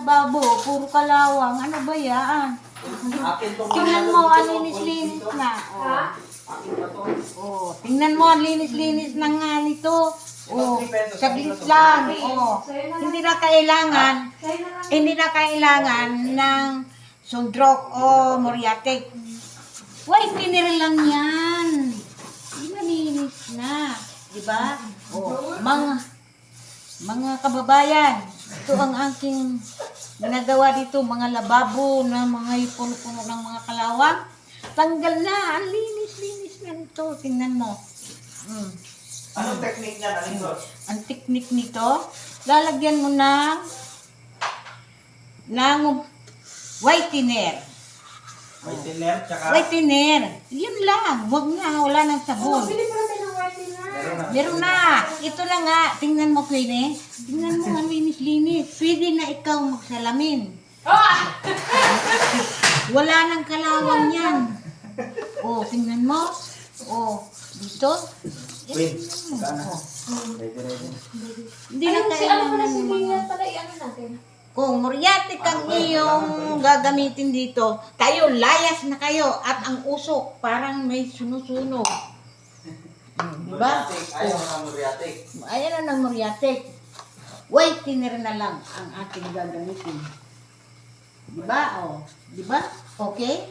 Babo, puro kalawang. Ano ba yan? Tingnan mo, ang linis-linis na. Oh, tingnan mo, ang linis-linis na nga nito. Oh, saglit lang. Oh, hindi na kailangan ng sundrok o muriatic. White thinner lang yan. Hindi malinis na. Diba? Oh, mga kababayan, ito ang aking ginagawa dito, mga lababo na mga puno-puno ng mga kalawang. Tanggal na, ang linis-linis na ito. Tingnan mo. Anong technique niya, Alingos? Ang technique nito, lalagyan mo ng whitener. Whitener, tsaka... Whitener. Yun lang. Huwag na, wala nang sabon. Bili pa natin ng whitener. Meron na. Ito na nga. Tingnan mo, Queenie. Tingnan mo, ang linis-linis. Pwede na ikaw magsalamin. Wala nang kalawang yan. Oh, tingnan mo. Oh, dito. Wait, sana. Oh. Ready. Hindi na Ano kailangan pala ng si mga... Lina pala, i-ano natin? Kung muriatic ang iyong gagamitin dito, kayo, layas na kayo. At ang usok, parang may sunusunog. Diba? Ayaw ng muriatic. Ayan na ng muriatic. Whitener na lang ang ating gagamitin. Diba? Oh. Diba? Okay?